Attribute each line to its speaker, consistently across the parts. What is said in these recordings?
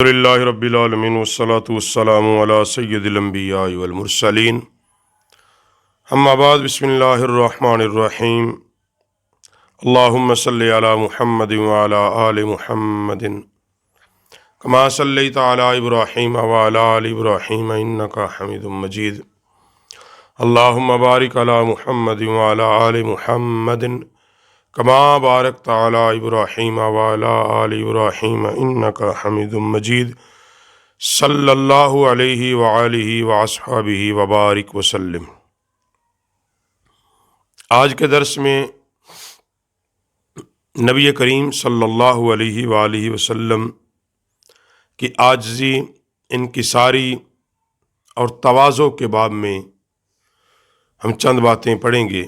Speaker 1: للہ رب العالمین والصلاة والسلام علی سید الانبیاء والمرسلین اما بعد بسم اللہ الرحمن الرحیم اللہم صلی علی محمد وعلی آل محمد کما صلیت علی ابراہیم وعلی آل ابراہیم انکا حمید مجید اللہم بارک علی محمد وعلی آل محمد کما بارکت علی ابراہیم وعلی آل ابراہیم انکا حمید مجید صلی اللہ علیہ وآلہ واصحابہ وبارک وسلم۔ آج کے درس میں نبی کریم صلی اللہ علیہ وآلہ وسلم کی عاجزی، انکساری اور تواضع کے باب میں ہم چند باتیں پڑھیں گے۔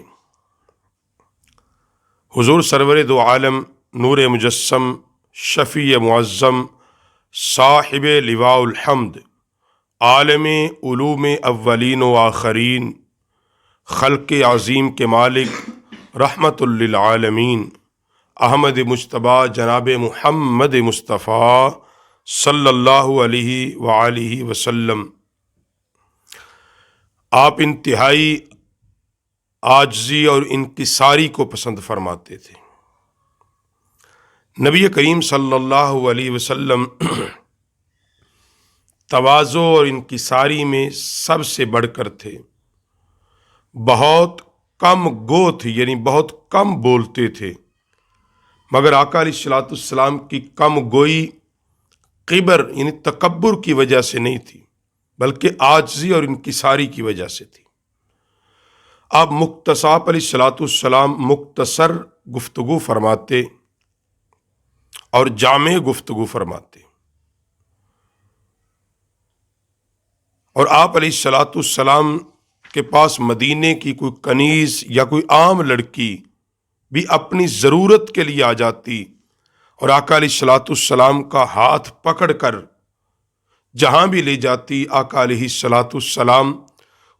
Speaker 1: حضور سرور دو عالم، نور مجسم، شفیع معظم، صاحب لواء الحمد، عالم علوم اولین و آخرین، خلق عظیم کے مالک، رحمت للعالمین، احمد مجتبیٰ جناب محمد مصطفیٰ صلی اللہ علیہ وآلہ وسلم، آپ انتہائی عاجزی اور انکساری کو پسند فرماتے تھے۔ نبی کریم صلی اللہ علیہ وسلم تواضع اور انکساری میں سب سے بڑھ کر تھے۔ بہت کم گو تھے، یعنی بہت کم بولتے تھے، مگر آقا علیہ الصلوۃ والسلام کی کم گوئی کبر یعنی تکبر کی وجہ سے نہیں تھی، بلکہ عاجزی اور انکساری کی وجہ سے تھی۔ آپ مختصر علیہ الصلوۃ والسلام مختصر گفتگو فرماتے اور جامع گفتگو فرماتے، اور آپ علیہ الصلوۃ والسلام کے پاس مدینے کی کوئی کنیز یا کوئی عام لڑکی بھی اپنی ضرورت کے لیے آ جاتی اور آقا علیہ الصلوۃ والسلام کا ہاتھ پکڑ کر جہاں بھی لے جاتی، آقا علیہ الصلوۃ والسلام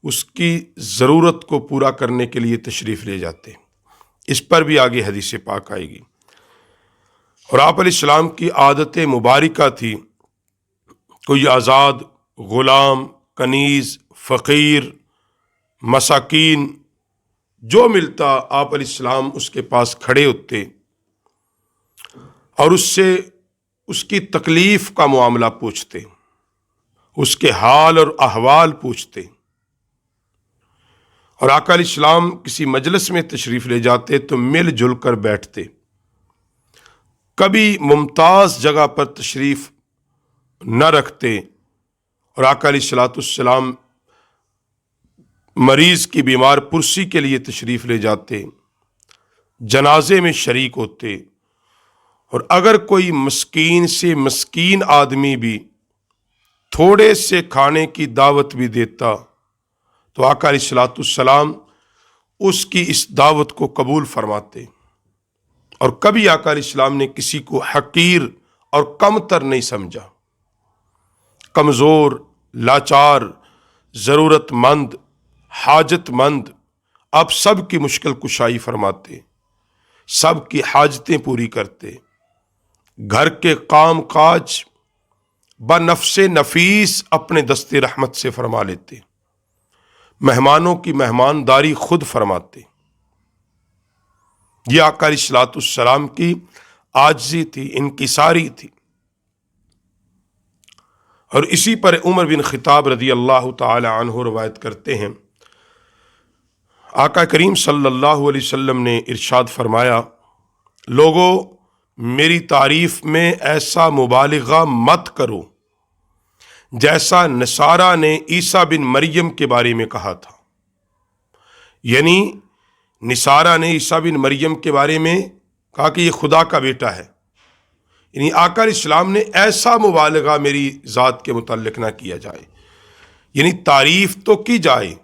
Speaker 1: اس کی ضرورت کو پورا کرنے کے لیے تشریف لے جاتے۔ اس پر بھی آگے حدیث پاک آئے گی۔ اور آپ علیہ السلام کی عادت مبارکہ تھی، کوئی آزاد، غلام، کنیز، فقیر، مساکین، جو ملتا آپ علیہ السلام اس کے پاس کھڑے ہوتے اور اس سے اس کی تکلیف کا معاملہ پوچھتے، اس کے حال اور احوال پوچھتے۔ اور آقا علیہ السلام کسی مجلس میں تشریف لے جاتے تو مل جل کر بیٹھتے، کبھی ممتاز جگہ پر تشریف نہ رکھتے، اور آقا علیہ الصلوۃ والسلام مریض کی بیمار پرسی کے لیے تشریف لے جاتے، جنازے میں شریک ہوتے، اور اگر کوئی مسکین سے مسکین آدمی بھی تھوڑے سے کھانے کی دعوت بھی دیتا تو آقا علیہ الصلوۃ والسلام اس کی اس دعوت کو قبول فرماتے، اور کبھی آقا علیہ السلام نے کسی کو حقیر اور کمتر نہیں سمجھا۔ کمزور، لاچار، ضرورت مند، حاجت مند، آپ سب کی مشکل کشائی فرماتے، سب کی حاجتیں پوری کرتے، گھر کے کام کاج بنفس نفیس اپنے دست رحمت سے فرما لیتے، مہمانوں کی مہمانداری خود فرماتے۔ یہ آقا علیہ الصلوۃ والسلام کی عاجزی تھی، انکساری تھی۔ اور اسی پر عمر بن خطاب رضی اللہ تعالی عنہ روایت کرتے ہیں، آقا کریم صلی اللہ علیہ وسلم نے ارشاد فرمایا، لوگو میری تعریف میں ایسا مبالغہ مت کرو جیسا نصارہ نے عیسیٰ بن مریم کے بارے میں کہا تھا۔ یعنی نصارہ نے عیسیٰ بن مریم کے بارے میں کہا کہ یہ خدا کا بیٹا ہے، یعنی آقا علیہ السلام نے ایسا مبالغہ میری ذات کے متعلق نہ کیا جائے، یعنی تعریف تو کی جائے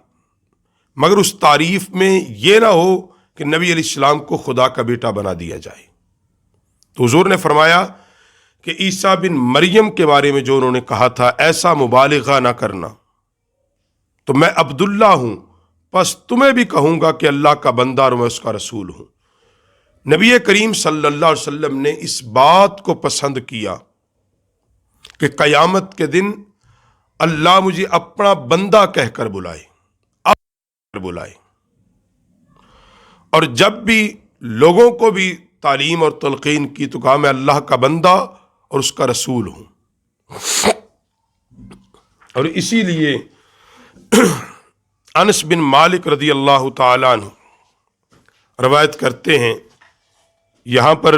Speaker 1: مگر اس تعریف میں یہ نہ ہو کہ نبی علیہ السلام کو خدا کا بیٹا بنا دیا جائے۔ تو حضور نے فرمایا کہ عیسیٰ بن مریم کے بارے میں جو انہوں نے کہا تھا ایسا مبالغہ نہ کرنا، تو میں عبداللہ ہوں، پس تمہیں بھی کہوں گا کہ اللہ کا بندہ اور میں اس کا رسول ہوں۔ نبی کریم صلی اللہ علیہ وسلم نے اس بات کو پسند کیا کہ قیامت کے دن اللہ مجھے اپنا بندہ کہہ کر بلائے، بلائے، اور جب بھی لوگوں کو بھی تعلیم اور تلقین کی تو کہا میں اللہ کا بندہ اور اس کا رسول ہوں۔ اور اسی لیے انس بن مالک رضی اللہ تعالیٰ عنہ روایت کرتے ہیں، یہاں پر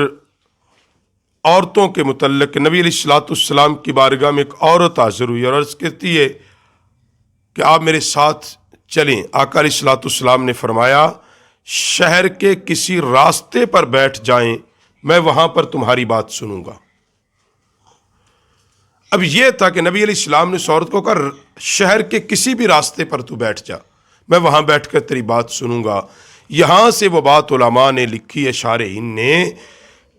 Speaker 1: عورتوں کے متعلق نبی علیہ الصلوۃ والسلام کی بارگاہ میں ایک عورت حاضر ہوئی اور عرض کرتی ہے کہ آپ میرے ساتھ چلیں۔ آقا علیہ الصلوۃ والسلام نے فرمایا شہر کے کسی راستے پر بیٹھ جائیں، میں وہاں پر تمہاری بات سنوں گا۔ اب یہ تھا کہ نبی علیہ السلام نے اس عورت کو کہا شہر کے کسی بھی راستے پر تو بیٹھ جا، میں وہاں بیٹھ کر تیری بات سنوں گا۔ یہاں سے وہ بات علماء نے لکھی ہے، شارحین نے،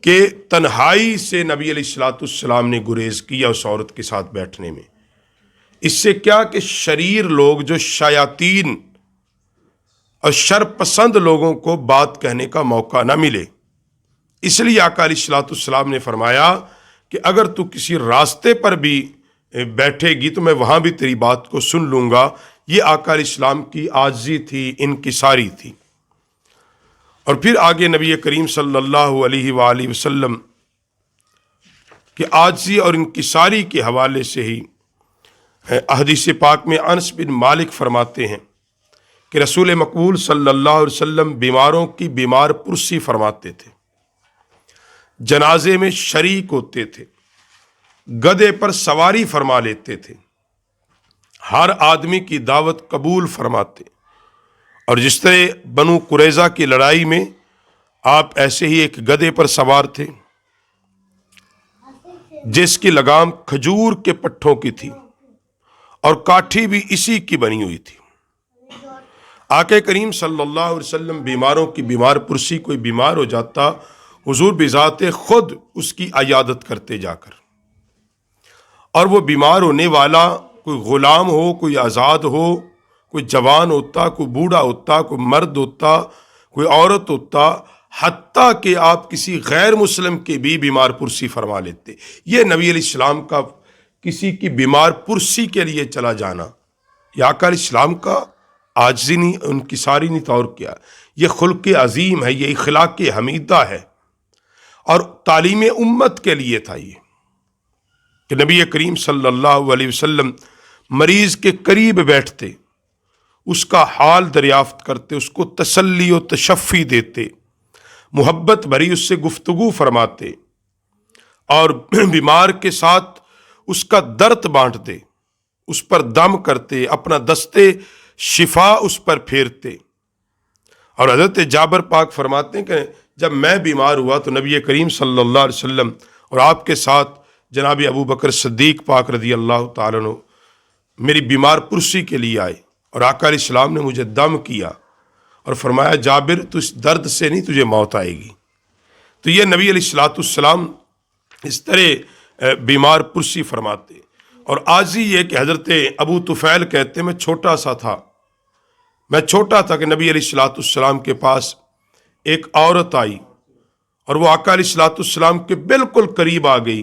Speaker 1: کہ تنہائی سے نبی علیہ الصلوۃ والسلام نے گریز کیا اس عورت کے ساتھ بیٹھنے میں۔ اس سے کیا کہ شریر لوگ جو شیاطین اور شر پسند لوگوں کو بات کہنے کا موقع نہ ملے، اس لیے آقا علیہ الصلوۃ والسلام نے فرمایا کہ اگر تو کسی راستے پر بھی بیٹھے گی تو میں وہاں بھی تیری بات کو سن لوں گا۔ یہ آقا علیہ السلام کی عاجزی تھی، انکساری تھی۔ اور پھر آگے نبی کریم صلی اللہ علیہ وآلہ وسلم کی عاجزی اور انکساری کے حوالے سے ہی حدیث پاک میں انس بن مالک فرماتے ہیں کہ رسول مقبول صلی اللہ علیہ وسلم بیماروں کی بیمار پرسی فرماتے تھے، جنازے میں شریک ہوتے تھے، گدھے پر سواری فرما لیتے تھے، ہر آدمی کی دعوت قبول فرماتے، اور جس طرح بنو قریظہ کی لڑائی میں آپ ایسے ہی ایک گدھے پر سوار تھے جس کی لگام کھجور کے پٹھوں کی تھی اور کاٹھی بھی اسی کی بنی ہوئی تھی۔ آقا کریم صلی اللہ علیہ وسلم بیماروں کی بیمار پرسی، کوئی بیمار ہو جاتا حضور بذات خود اس کی عیادت کرتے جا کر، اور وہ بیمار ہونے والا کوئی غلام ہو، کوئی آزاد ہو، کوئی جوان ہوتا، کوئی بوڑھا ہوتا، کوئی مرد ہوتا، کوئی عورت ہوتا، حتیٰ کہ آپ کسی غیر مسلم کے بھی بیمار پرسی فرما لیتے۔ یہ نبی علیہ السلام کا کسی کی بیمار پرسی کے لیے چلا جانا، یہ آقا علیہ السلام کا عاجزی نہیں، انکساری نہیں، طور کیا، یہ خلق عظیم ہے، یہ اخلاق حمیدہ ہے، اور تعلیم امت کے لیے تھا یہ کہ نبی کریم صلی اللہ علیہ وسلم مریض کے قریب بیٹھتے، اس کا حال دریافت کرتے، اس کو تسلی و تشفی دیتے، محبت بھری اس سے گفتگو فرماتے، اور بیمار کے ساتھ اس کا درد بانٹتے، اس پر دم کرتے، اپنا دستے شفا اس پر پھیرتے۔ اور حضرت جابر پاک فرماتے ہیں کہ جب میں بیمار ہوا تو نبی کریم صلی اللہ علیہ وسلم اور آپ کے ساتھ جناب ابو بکر صدیق پاک رضی اللہ تعالیٰ عنہ میری بیمار پرسی کے لیے آئے، اور آقا علیہ السلام نے مجھے دم کیا اور فرمایا جابر تو اس درد سے نہیں تجھے موت آئے گی۔ تو یہ نبی علیہ الصلوۃ والسلام اس طرح بیمار پرسی فرماتے۔ اور آج ہی یہ کہ حضرت ابو طفیل کہتے میں چھوٹا سا تھا، میں چھوٹا تھا کہ نبی علیہ الصلوۃ والسلام کے پاس ایک عورت آئی اور وہ آقا علیہ الصلوۃ والسلام کے بالکل قریب آ گئی۔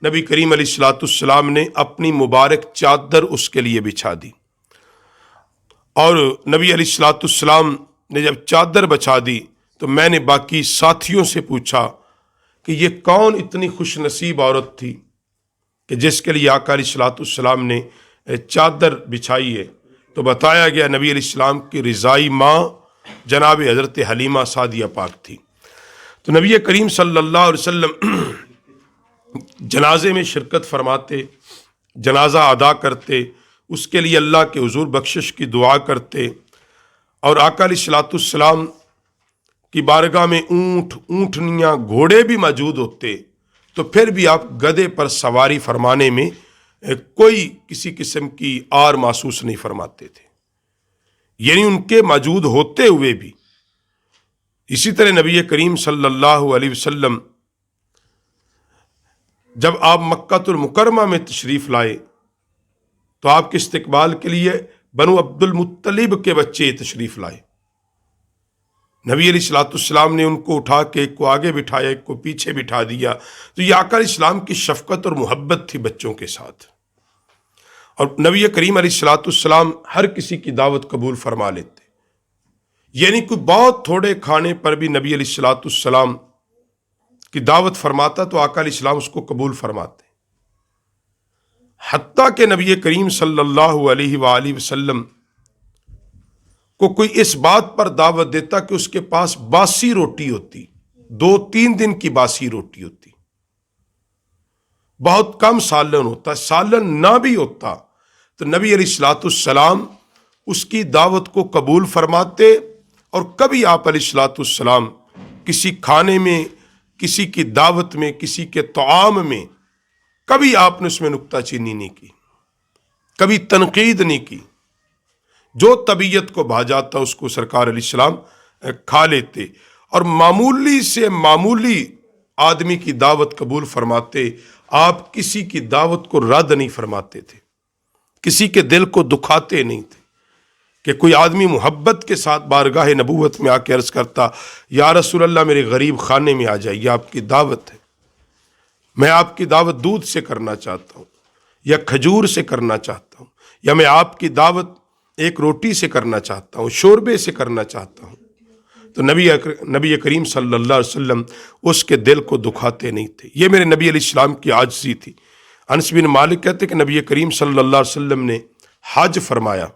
Speaker 1: نبی کریم علیہ الصلوۃ والسلام نے اپنی مبارک چادر اس کے لیے بچھا دی، اور نبی علیہ الصلوۃ والسلام نے جب چادر بچھا دی تو میں نے باقی ساتھیوں سے پوچھا کہ یہ کون اتنی خوش نصیب عورت تھی کہ جس کے لیے آقا علیہ الصلوۃ والسلام نے چادر بچھائی ہے؟ تو بتایا گیا نبی علیہ السلام کی رضائی ماں جناب حضرت حلیمہ سعدیہ پاک تھی۔ تو نبی کریم صلی اللہ علیہ وسلم جنازے میں شرکت فرماتے، جنازہ ادا کرتے، اس کے لیے اللہ کے حضور بخشش کی دعا کرتے، اور آقا علیہ الصلوۃ والسلام کی بارگاہ میں اونٹ، اونٹنیاں، گھوڑے بھی موجود ہوتے، تو پھر بھی آپ گدھے پر سواری فرمانے میں کوئی کسی قسم کی آر محسوس نہیں فرماتے تھے، یعنی ان کے موجود ہوتے ہوئے بھی۔ اسی طرح نبی کریم صلی اللہ علیہ وسلم جب آپ مکہ المکرمہ میں تشریف لائے تو آپ کے استقبال کے لیے بنو عبد المطلب کے بچے تشریف لائے، نبی علیہ الصلوۃ والسلام نے ان کو اٹھا کے ایک کو آگے بٹھایا، ایک کو پیچھے بٹھا دیا۔ تو یہ آقا علیہ السلام کی شفقت اور محبت تھی بچوں کے ساتھ۔ اور نبی کریم علیہ الصلوۃ والسلام ہر کسی کی دعوت قبول فرما لیتے، یعنی کوئی بہت تھوڑے کھانے پر بھی نبی علیہ الصلوۃ والسلام کی دعوت فرماتا تو آقا علیہ السلام اس کو قبول فرماتے، حتیٰ کہ نبی کریم صلی اللہ علیہ وآلہ وسلم کو کوئی اس بات پر دعوت دیتا کہ اس کے پاس باسی روٹی ہوتی، 2-3 دن کی باسی روٹی ہوتی، بہت کم سالن ہوتا، سالن نہ بھی ہوتا تو نبی علیہ الصلوۃ والسلام اس کی دعوت کو قبول فرماتے، اور کبھی آپ علیہ الصلوۃ والسلام کسی کھانے میں، کسی کی دعوت میں، کسی کے طعام میں کبھی آپ نے اس میں نکتہ چینی نہیں کی، کبھی تنقید نہیں کی۔ جو طبیعت کو بھا جاتا اس کو سرکار علیہ السلام کھا لیتے، اور معمولی سے معمولی آدمی کی دعوت قبول فرماتے۔ آپ کسی کی دعوت کو رد نہیں فرماتے تھے، کسی کے دل کو دکھاتے نہیں تھے کہ کوئی آدمی محبت کے ساتھ بارگاہ نبوت میں آ کے عرض کرتا، یا رسول اللہ میرے غریب خانے میں آ جائیے، آپ کی دعوت ہے، میں آپ کی دعوت دودھ سے کرنا چاہتا ہوں، یا کھجور سے کرنا چاہتا ہوں، یا میں آپ کی دعوت ایک روٹی سے کرنا چاہتا ہوں، شوربے سے کرنا چاہتا ہوں۔ تو نبی کریم صلی اللہ علیہ وسلم اس کے دل کو دکھاتے نہیں تھے۔ یہ میرے نبی علیہ السلام کی عاجزی تھی۔ انس بن مالک کہتے کہ نبی کریم صلی اللہ علیہ وسلم نے حج فرمایا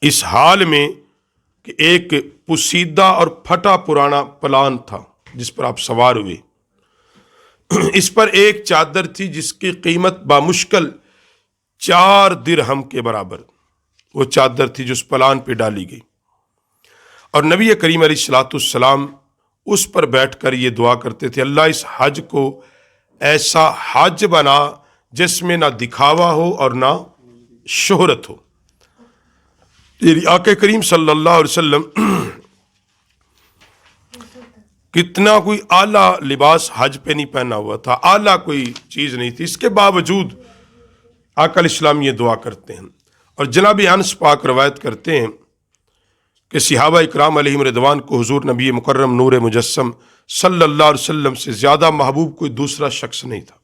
Speaker 1: اس حال میں کہ ایک پوسیدہ اور پھٹا پرانا پلان تھا جس پر آپ سوار ہوئے، اس پر ایک چادر تھی جس کی قیمت بامشکل 4 درہم کے برابر وہ چادر تھی جو اس پلان پہ ڈالی گئی، اور نبی کریم علیہ الصلوۃ والسلام اس پر بیٹھ کر یہ دعا کرتے تھے، اللہ اس حج کو ایسا حج بنا جس میں نہ دکھاوا ہو اور نہ شہرت ہو۔ یعنی آقا کریم صلی اللہ علیہ وسلم کتنا کوئی اعلیٰ لباس حج پہ نہیں پہنا ہوا تھا، اعلیٰ کوئی چیز نہیں تھی، اس کے باوجود آقا علیہ السلام یہ دعا کرتے ہیں۔ اور جناب انس پاک روایت کرتے ہیں کہ صحابہ اکرام علیہم رضوان کو حضور نبی مکرم نور مجسم صلی اللہ علیہ وسلم سے زیادہ محبوب کوئی دوسرا شخص نہیں تھا۔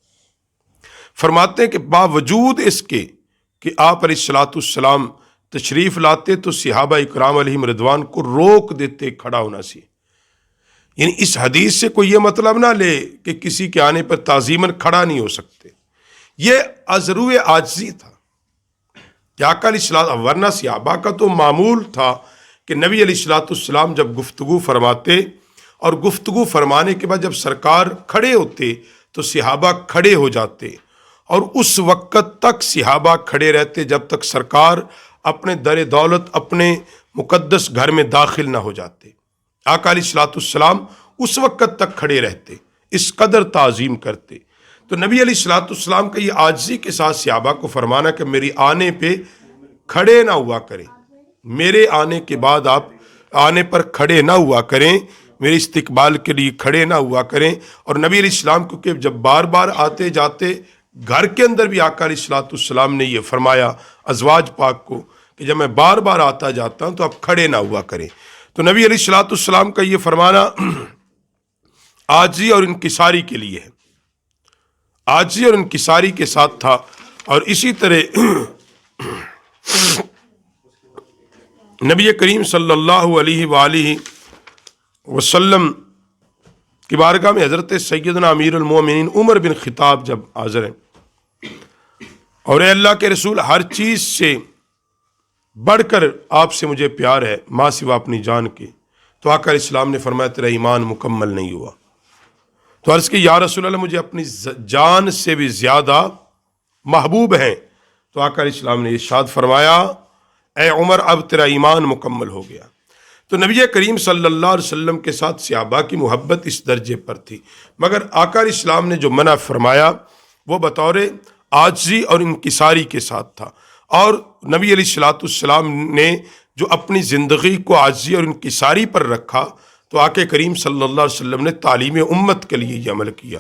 Speaker 1: فرماتے ہیں کہ باوجود اس کے کہ آپ علیہ الصلوۃ والسلام تشریف لاتے تو صحابہ اکرام علیہم رضوان کو روک دیتے کھڑا ہونا سے۔ یعنی اس حدیث سے کوئی یہ مطلب نہ لے کہ کسی کے آنے پر تعظیماً کھڑا نہیں ہو سکتے، یہ ازرو عاجزی تھا کہ آقا علیہ السلام، ورنہ صحابہ کا تو معمول تھا کہ نبی علیہ الصلوۃ والسلام جب گفتگو فرماتے اور گفتگو فرمانے کے بعد جب سرکار کھڑے ہوتے تو صحابہ کھڑے ہو جاتے، اور اس وقت تک صحابہ کھڑے رہتے جب تک سرکار اپنے در دولت اپنے مقدس گھر میں داخل نہ ہو جاتے۔ آقا علیہ الصلوۃ والسلام اس وقت تک کھڑے رہتے، اس قدر تعظیم کرتے۔ تو نبی علیہ الصلوۃ والسلام کا یہ عاجزی کے ساتھ صحابہ کو فرمانا کہ میری آنے پہ کھڑے نہ ہوا کریں، میرے آنے کے بعد آپ آنے پر کھڑے نہ ہوا کریں، میرے استقبال کے لیے کھڑے نہ ہوا کریں۔ اور نبی علیہ السلام کیونکہ جب بار بار آتے جاتے، گھر کے اندر بھی آقا علیہ الصلوۃ والسلام نے یہ فرمایا ازواج پاک کو کہ جب میں بار بار آتا جاتا ہوں تو آپ کھڑے نہ ہوا کریں۔ تو نبی علیہ الصلوۃ والسلام کا یہ فرمانا عاجزی اور انکساری کے لیے ہے، عاجزی اور انکساری کے ساتھ تھا۔ اور اسی طرح نبی کریم صلی اللہ علیہ وآلہ وسلم کی بارگاہ میں حضرت سیدنا امیر المومنین عمر بن خطاب جب حاضر ہیں، اور اے اللہ کے رسول، ہر چیز سے بڑھ کر آپ سے مجھے پیار ہے ماں سوا اپنی جان کے، تو آقا علیہ السلام نے فرمایا تیرا ایمان مکمل نہیں ہوا۔ تو عرض کی یا رسول اللہ، مجھے اپنی جان سے بھی زیادہ محبوب ہیں۔ تو آقا علیہ السلام نے ارشاد فرمایا اے عمر، اب تیرا ایمان مکمل ہو گیا۔ تو نبی کریم صلی اللہ علیہ وسلم کے ساتھ صحابہ کی محبت اس درجے پر تھی، مگر آقا علیہ السلام نے جو منع فرمایا وہ بطور عاجزی اور انکساری کے ساتھ تھا۔ اور نبی علیہ الصلوۃ والسلام نے جو اپنی زندگی کو عاجزی اور انکساری پر رکھا، تو آقا کریم صلی اللہ علیہ وسلم نے تعلیم امت کے لیے یہ عمل کیا،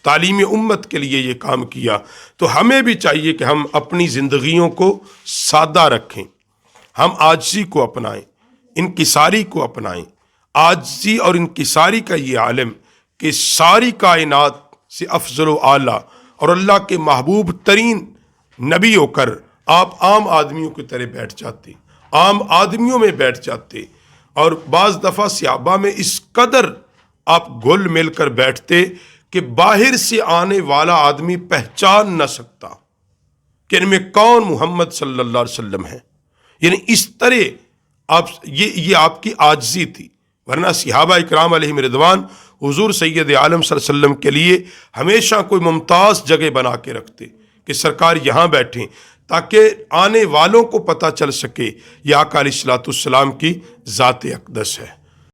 Speaker 1: تعلیم امت کے لیے یہ کام کیا۔ تو ہمیں بھی چاہیے کہ ہم اپنی زندگیوں کو سادہ رکھیں، ہم عاجزی کو اپنائیں، انکساری کو اپنائیں۔ عاجزی اور انکساری کا یہ عالم کہ ساری کائنات سے افضل و اعلیٰ اور اللہ کے محبوب ترین نبی ہو کر آپ عام آدمیوں کی طرح بیٹھ جاتے، عام آدمیوں میں بیٹھ جاتے، اور بعض دفعہ صحابہ میں اس قدر آپ گھل مل کر بیٹھتے کہ باہر سے آنے والا آدمی پہچان نہ سکتا کہ ان میں کون محمد صلی اللہ علیہ وسلم ہے۔ یعنی اس طرح یہ آپ کی عاجزی تھی، ورنہ صحابہ اکرام علیہم رضوان حضور سید عالم صلی اللہ علیہ وسلم کے لیے ہمیشہ کوئی ممتاز جگہ بنا کے رکھتے کہ سرکار یہاں بیٹھیں، تاکہ آنے والوں کو پتہ چل سکے یہ آقا علیہ الصلوۃ والسلام کی ذات اقدس ہے۔